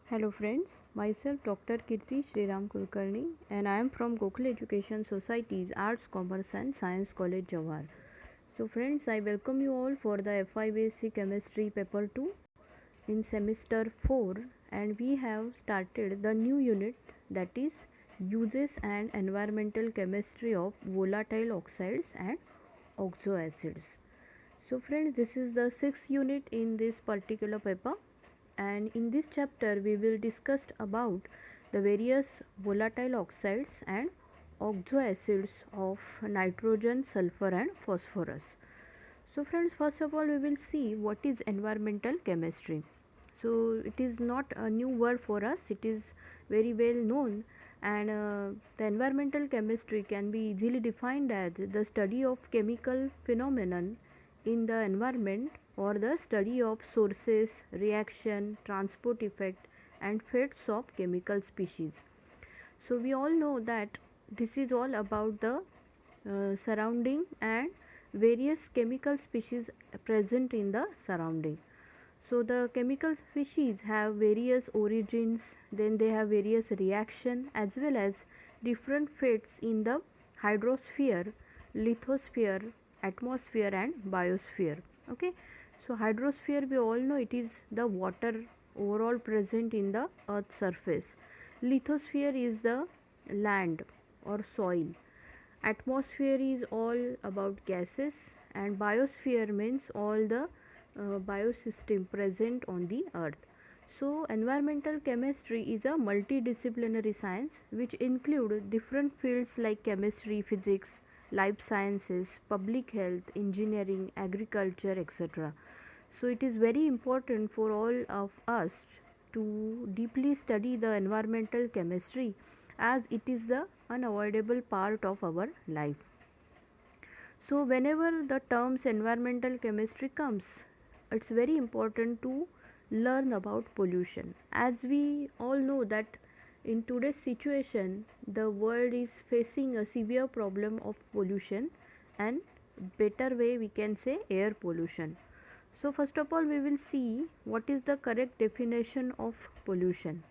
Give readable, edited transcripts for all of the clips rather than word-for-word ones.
Hello friends, myself Dr. Kirti Sriram Kulkarni and I am from Gokhale Education Society's Arts, Commerce and Science College Jawhar. So friends, I welcome you all for the FIBSc Chemistry Paper 2 in semester 4, and we have started the new unit, that is Uses and Environmental Chemistry of Volatile Oxides and Oxoacids. So friends, this is the sixth unit in this particular paper, and in this chapter we will discuss about the various volatile oxides and oxoacids of nitrogen, sulfur and phosphorus. So friends, first of all we will see what is environmental chemistry. So it is not a new word for us, it is very well known, and the environmental chemistry can be easily defined as the study of chemical phenomenon in the environment, or the study of sources, reaction, transport effect and fates of chemical species. So we all know that this is all about the surrounding and various chemical species present in the surrounding. So the chemical species have various origins, then they have various reaction as well as different fates in the hydrosphere, lithosphere, atmosphere and biosphere. Okay, so hydrosphere we all know it is the water overall present in the earth's surface. Lithosphere is the land or soil. Atmosphere is all about gases, and biosphere means all the biosystem present on the earth. So environmental chemistry is a multidisciplinary science which include different fields like chemistry, physics, life sciences, public health, engineering, agriculture, etc. So it is very important for all of us to deeply study the environmental chemistry, as it is the unavoidable part of our life. So whenever the terms environmental chemistry comes, it's very important to learn about pollution, as we all know that in today's situation the world is facing a severe problem of pollution, and better way we can say air pollution. So first of all we will see what is the correct definition of pollution.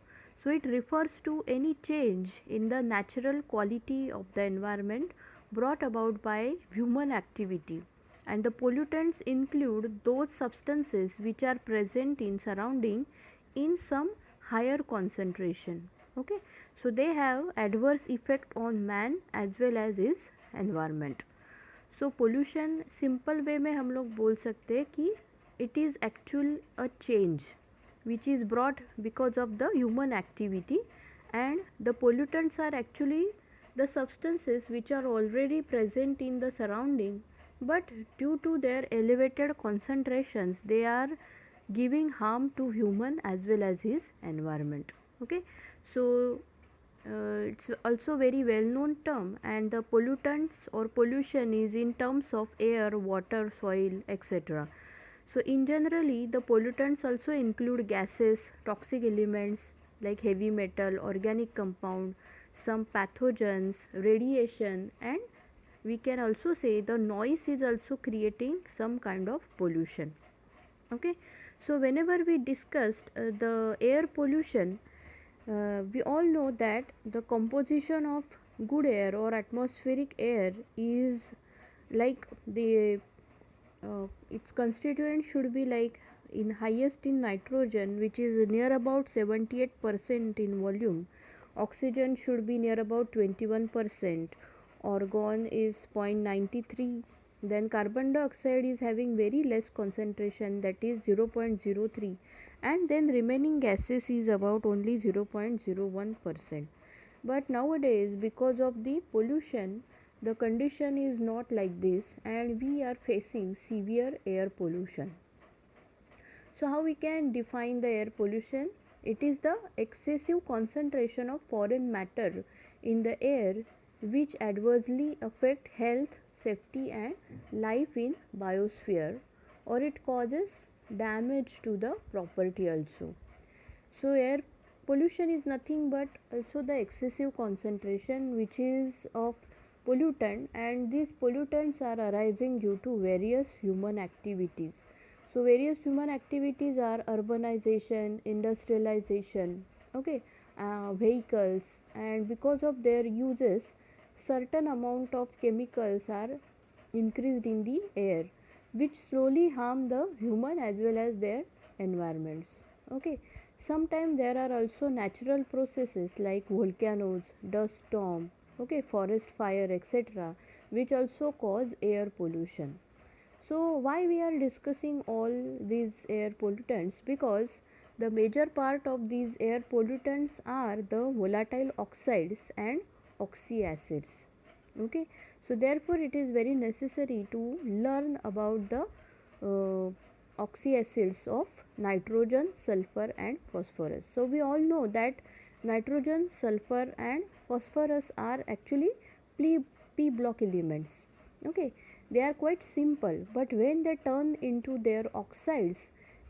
So it refers to any change in the natural quality of the environment brought about by human activity, and the pollutants include those substances which are present in surrounding in some higher concentration. Okay, so they have adverse effect on man as well as his environment. So pollution simple way में हम लोग बोल सकते हैं कि it is actual a change which is brought because of the human activity, and the pollutants are actually the substances which are already present in the surrounding, but due to their elevated concentrations they are giving harm to human as well as his environment. Okay, so it's also very well known term, and the pollutants or pollution is in terms of air, water, soil, etc. So in generally the pollutants also include gases, toxic elements like heavy metal, organic compound, some pathogens, radiation, and we can also say the noise is also creating some kind of pollution. Okay, so whenever we discussed the air pollution, we all know that the composition of good air or atmospheric air is like the its constituent should be like in highest in nitrogen, which is near about 78% in volume. Oxygen should be near about 21%. Argon is 0.93. Then carbon dioxide is having very less concentration, that is 0.03, and then remaining gases is about only 0.01%. But nowadays because of the pollution the condition is not like this, and we are facing severe air pollution. So how we can define the air pollution? It is the excessive concentration of foreign matter in the air which adversely affect health, safety and life in biosphere, or it causes damage to the property also. So air pollution is nothing but also the excessive concentration which is of pollutant, and these pollutants are arising due to various human activities. So various human activities are urbanization, industrialization, okay, vehicles, and because of their uses, certain amount of chemicals are increased in the air, which slowly harm the human as well as their environments. Okay, sometimes there are also natural processes like volcanoes, dust storm, okay, forest fire, etc., which also cause air pollution. So why we are discussing all these air pollutants? Because the major part of these air pollutants are the volatile oxides and oxyacids. Okay, so therefore it is very necessary to learn about the oxyacids of nitrogen, sulfur and phosphorus. So we all know that nitrogen, sulfur and phosphorus are actually p block elements. Okay, they are quite simple, but when they turn into their oxides,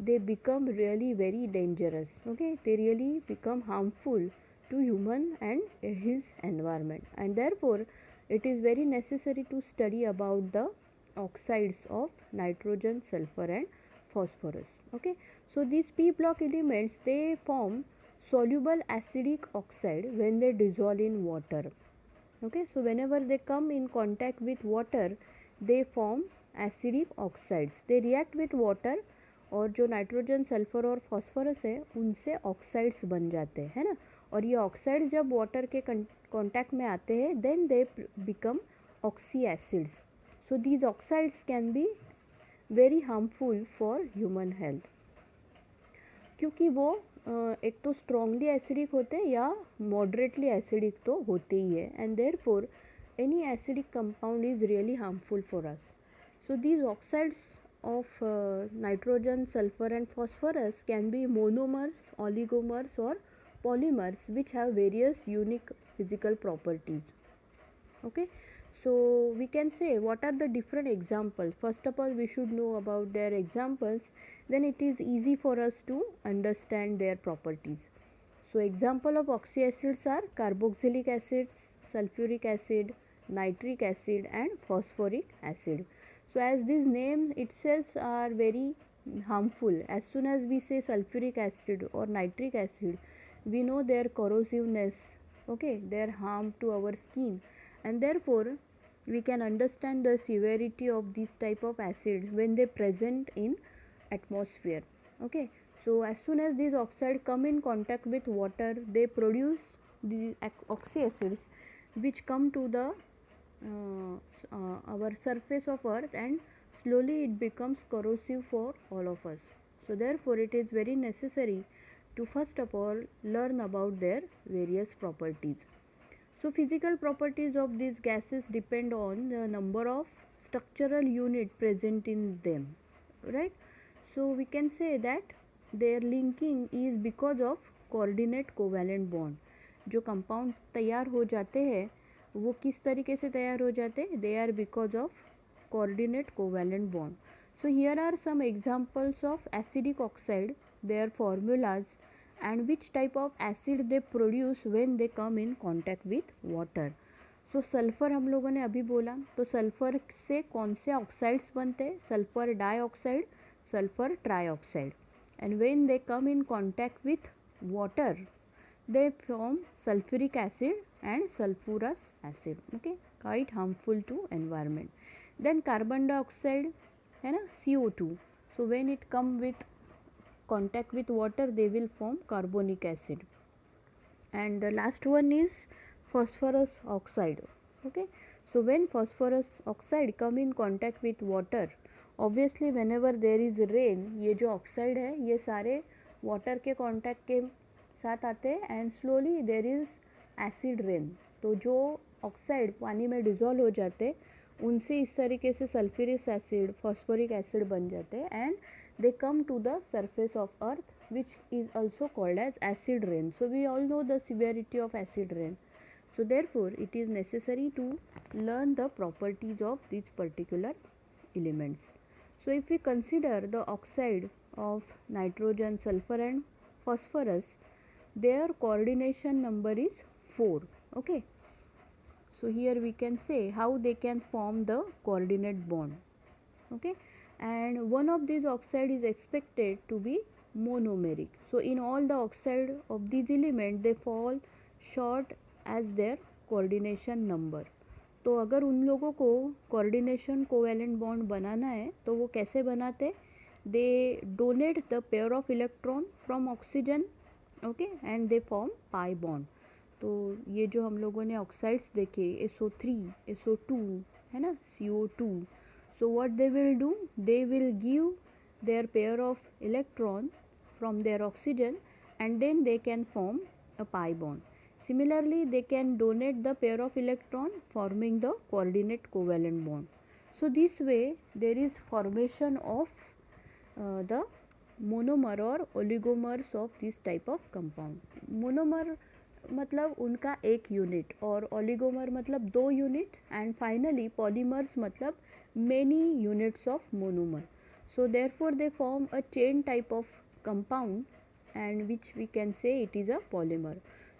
they become really very dangerous. Okay, they really become harmful to human and his environment, and therefore it is very necessary to study about the oxides of nitrogen, sulfur and phosphorus. Okay, so these p block elements, they form soluble acidic oxide when they dissolve in water. Okay, so whenever they come in contact with water, they form acidic oxides. They react with water, और जो nitrogen, sulphur और phosphorus है उनसे oxides बन जाते हैं, है ना. और ये ऑक्साइड जब वाटर के कांटेक्ट में आते हैं, then they become oxy acids. So these oxides can be very harmful for human health, क्योंकि वो एक तो स्ट्रॉन्गली एसिडिक होते हैं या मॉडरेटली एसिडिक तो होते ही है, and therefore any acidic compound is really harmful for us. So these oxides of nitrogen, sulfur and phosphorus can be monomers, oligomers or polymers which have various unique physical properties. Okay, so we can say what are the different examples. First of all, we should know about their examples, then it is easy for us to understand their properties. So example of oxyacids are carboxylic acids, sulfuric acid, nitric acid and phosphoric acid. So as this name itself are very harmful, as soon as we say sulfuric acid or nitric acid, we know their corrosiveness, okay, their harm to our skin, and therefore we can understand the severity of this type of acid when they present in atmosphere. Okay, so as soon as these oxides come in contact with water, they produce the oxyacids which come to the our surface of earth, and slowly it becomes corrosive for all of us. So therefore it is very necessary to first of all learn about their various properties. So physical properties of these gases depend on the number of structural unit present in them, right? So we can say that their linking is because of coordinate covalent bond. जो compound तैयार हो जाते हैं वो किस तरीके से तैयार हो जाते हैं? They are because of coordinate covalent bond. So here are some examples of acidic oxide, their formulas and which type of acid they produce when they come in contact with water. So sulphur हम लोगों ने अभी बोला, तो sulphur से कौन से oxides बनते हैं? Sulphur dioxide, sulphur trioxide, and when they come in contact with water they form sulfuric acid and sulfurous acid. Okay, quite harmful to environment. Then carbon dioxide है ना, CO2. So when it come with contact with water, they will form carbonic acid. And the last one is phosphorus oxide. Okay, so when phosphorus oxide come in contact with water, obviously whenever there is rain, ये जो oxide है ये सारे water के contact के साथ आते हैं, and slowly there is acid rain. तो जो ऑक्साइड पानी में डिज़ोल्व हो जाते उनसे इस तरीके से सल्फ्यूरिक एसिड, फॉस्फोरिक एसिड बन जाते हैं, and they come to the surface of earth which is also called as acid rain. So we all know the severity of acid rain. So therefore it is necessary to learn the properties of these particular elements. So if we consider the oxide of nitrogen, sulfur and phosphorus, their coordination number is 4. Okay, so here we can say how they can form the coordinate bond. Okay, and one of these oxide is expected to be monomeric. So in all the oxide of these element they fall short as their coordination number. तो अगर उन लोगों को coordination covalent bond बनाना है तो वो कैसे बनाते? They donate the pair of electron from oxygen, okay, and they form pi bond. तो ये जो हम लोगों ने ऑक्साइड्स देखे SO3, SO2 है ना, CO2. So what they will do? They will give their pair of electron from their oxygen and then they can form a pi bond. Similarly, they can donate the pair of electron forming the coordinate covalent bond. So this way there is formation of the monomer or oligomers of this type of compound. Monomer मतलब उनका एक unit और oligomer मतलब दो unit and finally polymers मतलब many units of monomer. So therefore they form a chain type of compound and which we can say it is a polymer.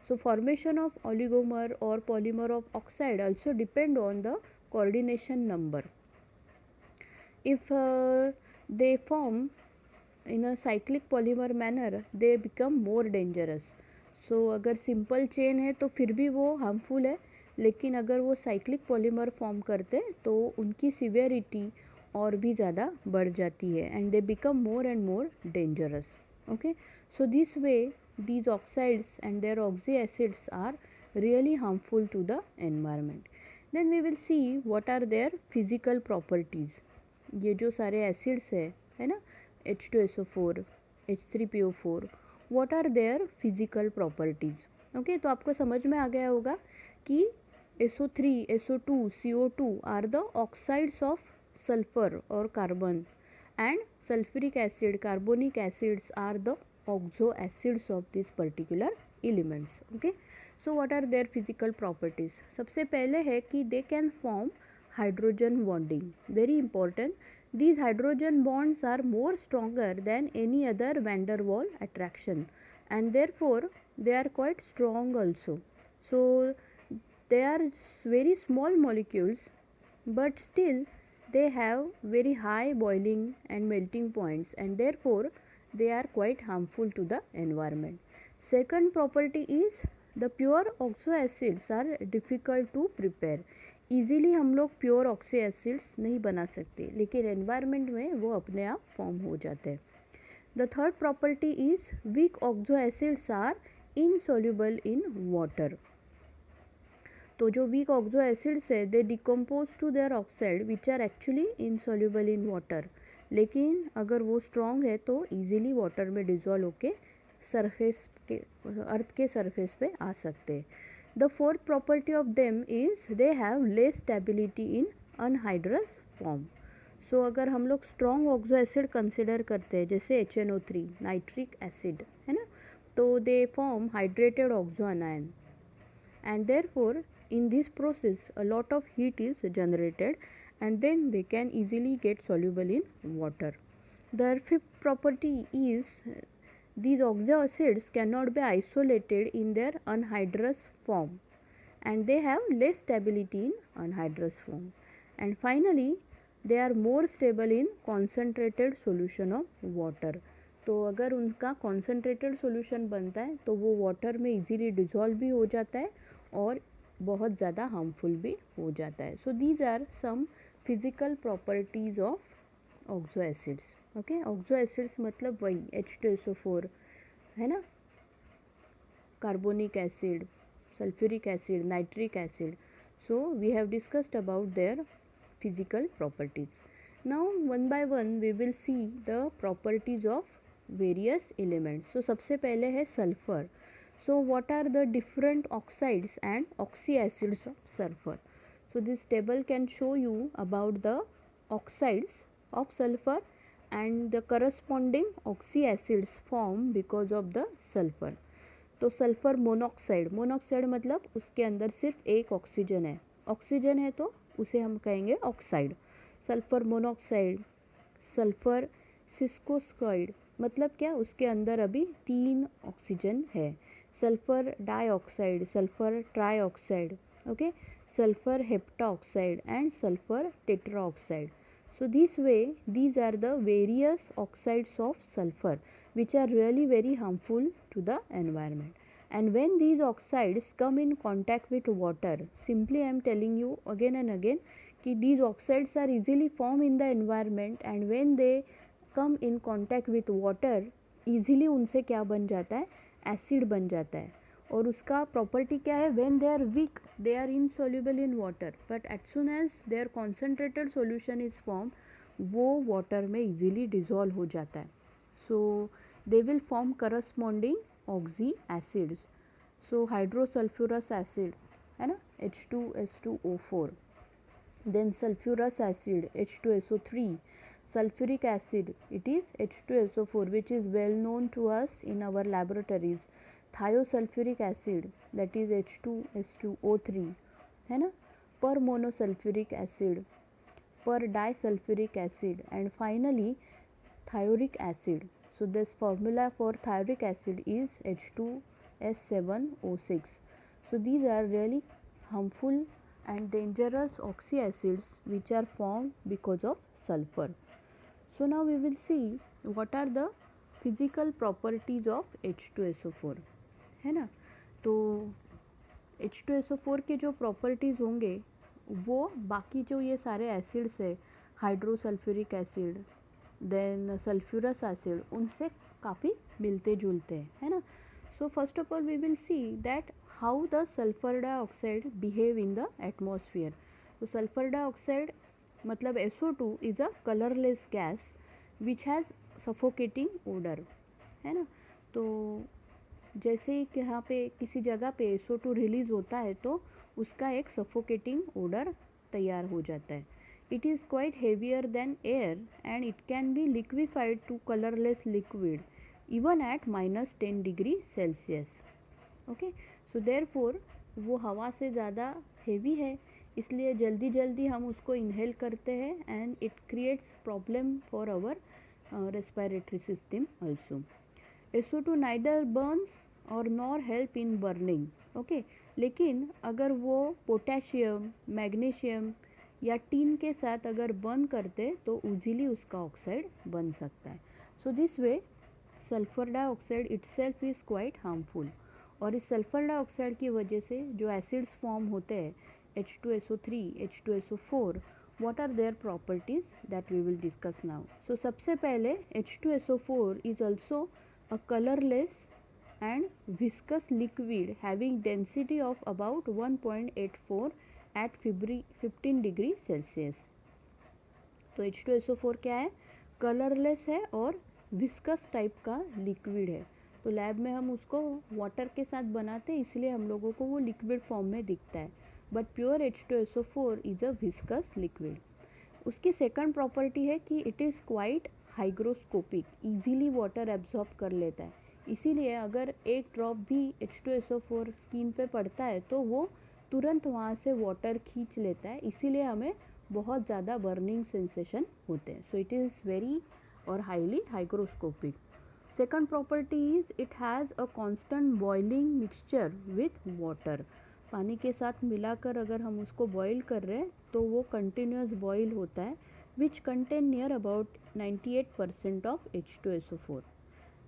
So formation of oligomer or polymer of oxide also depend on the coordination number. If they form in a cyclic polymer manner they become more dangerous. So अगर simple chain है तो फिर भी वो harmful है, लेकिन अगर वो साइक्लिक पॉलीमर फॉर्म करते तो उनकी सिवियरिटी और भी ज़्यादा बढ़ जाती है and they become more and more dangerous. Okay, so this way these oxides and their oxy acids are really harmful to the environment. Then we will see what are their physical properties. ये जो सारे acids है ना, H2SO4, H3PO4, what are their physical properties. Okay, तो आपको समझ में आ गया होगा कि SO3, SO2, CO2 are the oxides of sulfur or carbon and sulfuric acid, carbonic acids are the oxo acids of these particular elements. Okay, so what are their physical properties? सबसे पहले है कि they can form hydrogen bonding. Very important. These hydrogen bonds are more stronger than any other van der Waal attraction and therefore they are quite strong also. So they are very small molecules but still they have very high boiling and melting points and therefore they are quite harmful to the environment. Second property is the pure oxo acids are difficult to prepare. Easily हम लोग pure oxy acids नहीं बना सकते, लेकिन environment में वो अपने आप फॉर्म हो जाते हैं. The third property is weak oxo acids are insoluble in water. तो जो वीक ऑक्सो एसिड्स है they decompose to their oxide which are actually insoluble in water, लेकिन अगर वो स्ट्रॉन्ग है तो ईजिली वाटर में डिजॉल्व होके सरफेस के अर्थ के सरफेस पे आ सकते हैं. The fourth property of them is they have less stability in anhydrous form. So अगर हम लोग strong oxo acid consider करते हैं जैसे HNO3 नाइट्रिक एसिड है ना, तो they form hydrated oxo anion and therefore in this process a lot of heat is generated and then they can easily get soluble in water. The fifth property is these oxo acids cannot be isolated in their anhydrous form and they have less stability in anhydrous form. And finally they are more stable in concentrated solution of water. तो अगर उनका concentrated solution बनता है तो वो water में easily dissolve भी हो जाता है और बहुत ज़्यादा harmful भी हो जाता है. So these are some physical properties of oxo acids. Okay, oxo acids मतलब वही H2SO4 है ना, carbonic acid, sulphuric acid, nitric acid. So we have discussed about their physical properties. Now one by one we will see the properties of various elements. So सबसे पहले है sulphur. So what are the different oxides and oxy acids of sulphur. So this table can show you about the oxides of sulfur and the corresponding oxy acids formed because of the sulfur. तो sulphur monoxide, monoxide मतलब उसके अंदर सिर्फ एक oxygen है, oxygen है तो उसे हम कहेंगे oxide. Sulphur monoxide, sulphur sesquioxide मतलब क्या, उसके अंदर अभी 3 ऑक्सीजन है. Sulphur dioxide, sulphur trioxide, okay, sulphur heptaoxide and sulphur tetraoxide. So this way, these are the various oxides of sulfur which are really very harmful to the environment. And when these oxides come in contact with water, simply I am telling you again and again कि these oxides are easily formed in the environment, and when they come in contact with water, easily उनसे क्या बन जाता है, acid बन जाता है. और उसका प्रॉपर्टी क्या है, when they are weak they are insoluble in water, but as soon as their concentrated solution is form, वो वाटर में इजीली डिजॉल्व हो जाता है. So they will form corresponding oxy acids. So hydrosulphurous acid है ना, H2SO4, then sulfurous acid H2SO3, sulfuric acid it is H2SO4 which is well known to us in our laboratories, thiosulfuric acid that is H2S2O3 है ना, per monosulfuric acid, per disulfuric acid, and finally thioric acid. So this formula for thioric acid is H2S7O6. So these are really harmful and dangerous oxy acids which are formed because of sulfur. So now we will see what are the physical properties of H2SO4 है ना. तो H2SO4 के जो properties होंगे वो बाकी जो ये सारे एसिड्स है, hydrosulphuric acid then sulphurous acid, उनसे काफ़ी मिलते जुलते हैं है ना. So first of all we will see that how the sulfur dioxide behave in the atmosphere. तो sulfur dioxide मतलब SO2 is a colorless gas which has suffocating odor है ना. तो जैसे ही यहाँ पे किसी जगह पे SO2 रिलीज होता है तो उसका एक सफोकेटिंग ओडर तैयार हो जाता है. It is quite heavier than air and it can be liquefied to colourless liquid even at -10 degree Celsius. Okay, so therefore वो हवा से ज़्यादा हेवी है, इसलिए जल्दी जल्दी हम उसको इनहेल करते हैं and it creates problem for our respiratory system also. SO2 neither burns और nor help in burning. Okay, लेकिन अगर वो पोटेशियम, मैग्नीशियम या टीन के साथ अगर बर्न करते तो ईजीली उसका ऑक्साइड बन सकता है. So this way sulphur dioxide itself is quite harmful. और इस सल्फर डाइऑक्साइड की वजह से जो एसिड्स फॉर्म होते हैं H2SO3, H2SO4, what are their properties that we will discuss now. So सबसे पहले H2SO4 is also a colorless and viscous liquid having density of about 1.84 at 15 degree Celsius. तो H2SO4 क्या है, कलरलेस है और viscous type का liquid है. तो लैब में हम उसको वाटर के साथ बनाते हैं, इसलिए हम लोगों को वो लिक्विड फॉर्म में दिखता है, but pure H2SO4 is a viscous liquid. उसकी सेकंड प्रॉपर्टी है कि it is quite hygroscopic, easily water absorb कर लेता है. इसीलिए अगर एक ड्रॉप भी H2SO4 स्किन पे पड़ता है तो वो तुरंत वहाँ से वाटर खींच लेता है, इसीलिए हमें बहुत ज़्यादा बर्निंग सेंसेशन होते हैं. सो इट इज़ वेरी और highly hygroscopic. Second property is it has a constant boiling mixture with water. पानी के साथ मिलाकर अगर हम उसको बॉईल कर रहे हैं तो वो कंटिन्यूस बॉईल होता है which contain near about 98% of H2SO4.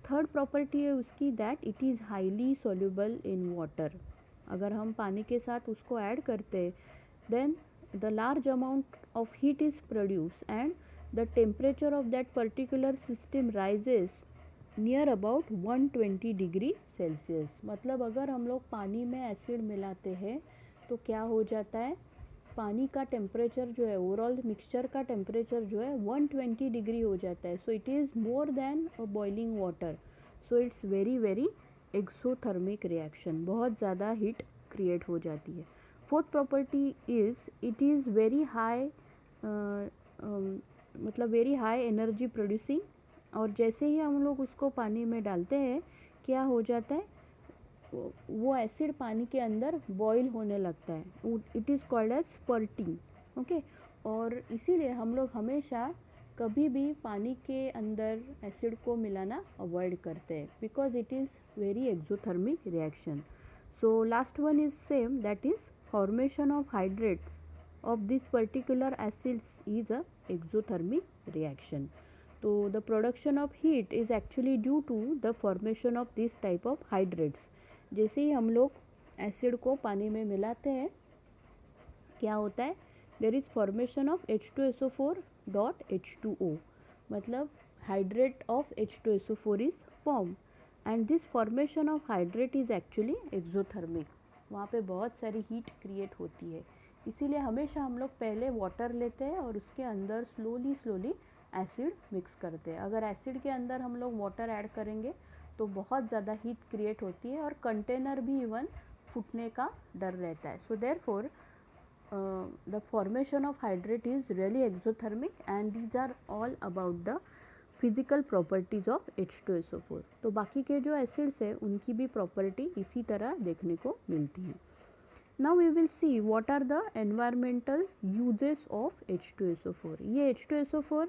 Third property है उसकी that it is highly soluble in water. अगर हम पानी के साथ उसको ऐड करते हैं then the large amount of heat is produce and the temperature of that particular system rises near about 120 degree Celsius. मतलब अगर हम लोग पानी में एसिड मिलाते हैं तो क्या हो जाता है, पानी का टेम्परेचर जो है, ओवरऑल मिक्सचर का टेम्परेचर जो है 120 डिग्री हो जाता है. So it is more than a boiling water. So it's very very exothermic reaction, बहुत ज़्यादा हीट क्रिएट हो जाती है. Fourth property is it is very high, मतलब वेरी हाई एनर्जी प्रोड्यूसिंग. और जैसे ही हम लोग उसको पानी में डालते हैं क्या हो जाता है, वो एसिड पानी के अंदर बॉईल होने लगता है. It is called as spurting. Okay, और इसीलिए हम लोग हमेशा कभी भी पानी के अंदर एसिड को मिलाना अवॉइड करते हैं because it is very exothermic reaction. So last one is same, that is formation of hydrates of this particular acids is a exothermic reaction. So the production of heat is actually due to the formation of this type of hydrates. जैसे ही हम लोग acid को पानी में मिलाते हैं क्या होता है, there is formation of H2SO4 dot H2O, मतलब hydrate of H2SO4 is formed and this formation of hydrate is actually exothermic. वहाँ पे बहुत सारी हीट क्रिएट होती है, इसीलिए हमेशा हम लोग पहले वाटर लेते हैं और उसके अंदर स्लोली एसिड मिक्स करते हैं. अगर एसिड के अंदर हम लोग वाटर ऐड करेंगे तो बहुत ज़्यादा हीट क्रिएट होती है और कंटेनर भी इवन फूटने का डर रहता है. So therefore the formation of hydrate is really exothermic and these are all about the physical properties of H2SO4. तो बाकी के जो एसिड्स है उनकी भी प्रॉपर्टी इसी तरह देखने को मिलती है. Now we will see what are the environmental uses of H2SO4. ये H2SO4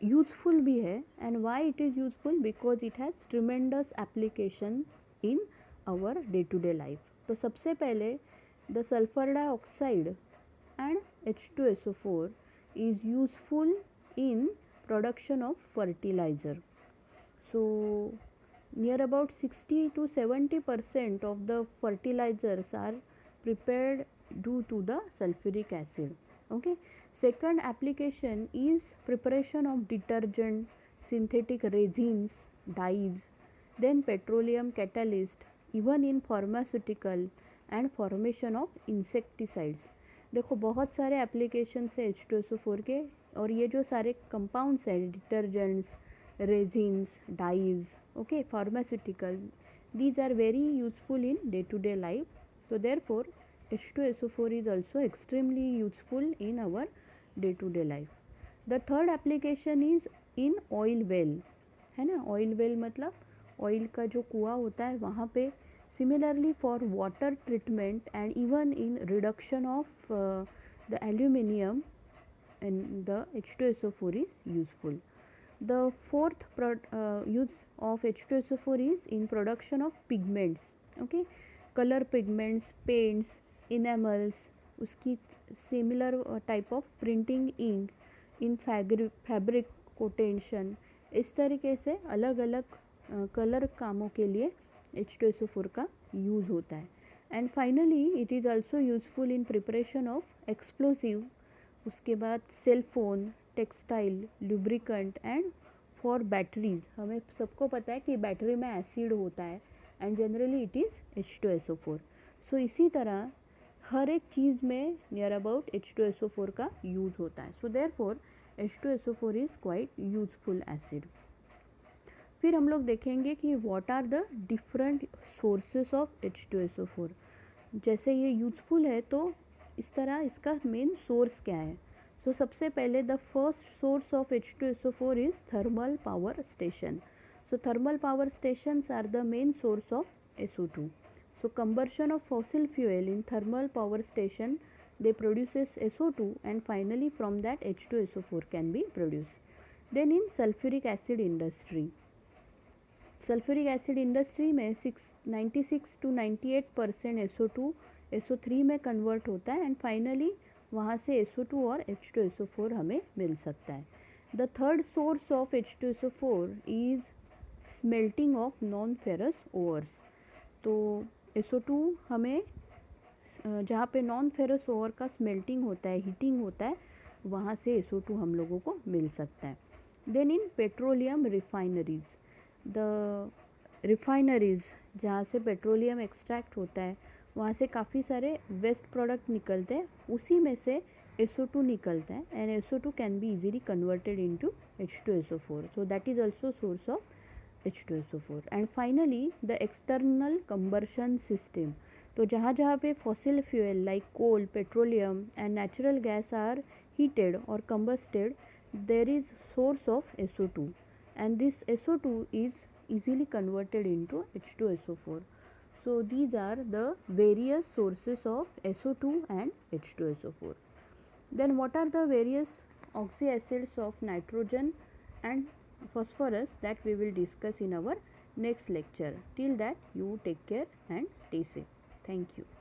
यूजफुल भी है and why it is useful, because it has tremendous application in our day to day life. तो सबसे पहले the sulfur dioxide and H2SO4 is useful in production of fertilizer. So near about 60 to 70% of the fertilizers are prepared due to the sulfuric acid. Okay. Second application is preparation of detergent, synthetic resins, dyes, then petroleum catalyst, even in pharmaceutical and formation of insecticides. देखो बहुत सारे applications है H2SO4 के और ये जो सारे compounds है detergents, resins, dyes, okay, pharmaceutical, these are very useful in day to day life. So therefore H2SO4 is also extremely useful in our day to day life. The third application is in oil well, है ना. Oil well मतलब oil का जो कुआं होता है वहाँ पे. Similarly for water treatment and even in reduction of the aluminium, and the H2SO4 is useful. The fourth use of H2SO4 is in production of pigments, okay, color pigments, paints, enamels, उसकी similar type of printing ink, in fabric coatation. इस तरीके से अलग अलग colour कामों के लिए H2SO4 का यूज़ होता है. And finally it is also useful in preparation of explosive, उसके बाद cell phone, textile, lubricant and for batteries. हमें सबको पता है कि बैटरी में एसिड होता है and generally it is H2SO4. सो इसी तरह हर एक चीज़ में नियर अबाउट H2SO4 का यूज़ होता है. So therefore H2SO4 is quite useful acid. फिर हम लोग देखेंगे कि what are the different sources of H2SO4. जैसे ये यूजफुल है तो इस तरह इसका मेन सोर्स क्या है. सो सबसे पहले the first source of H2SO4 is thermal power station. So thermal power stations are the main source of SO2. So combustion of fossil fuel in thermal power station, they produces SO2 and finally from that H2SO4 can be produced. Then in sulfuric acid industry, sulphuric acid industry में 96 to 98% SO2 SO3 में convert होता है and finally वहाँ से SO2 और H2SO4 हमें मिल सकता है. The third source of H2SO4 is smelting of non ferrous overs. तो SO2 हमें जहाँ पे नॉन फेरस ओवर का स्मेल्टिंग होता है, हीटिंग होता है, वहाँ से SO2 हम लोगों को मिल सकता है. Then in petroleum refineries, the refineries जहाँ से पेट्रोलियम एक्सट्रैक्ट होता है वहाँ से काफ़ी सारे वेस्ट प्रोडक्ट निकलते हैं, उसी में से SO2 निकलता है and SO2 can be easily converted into H2SO4. So that is also source of H2SO4. And finally the external combustion system. तो जहाँ जहाँ पे fossil fuel like coal, petroleum and natural gas are heated or combusted, there is source of SO2 and this SO2 is easily converted into H2SO4. So these are the various sources of SO2 and H2SO4. Then what are the various oxyacids of nitrogen and phosphorus that we will discuss in our next lecture. Till that you take care and stay safe. Thank you.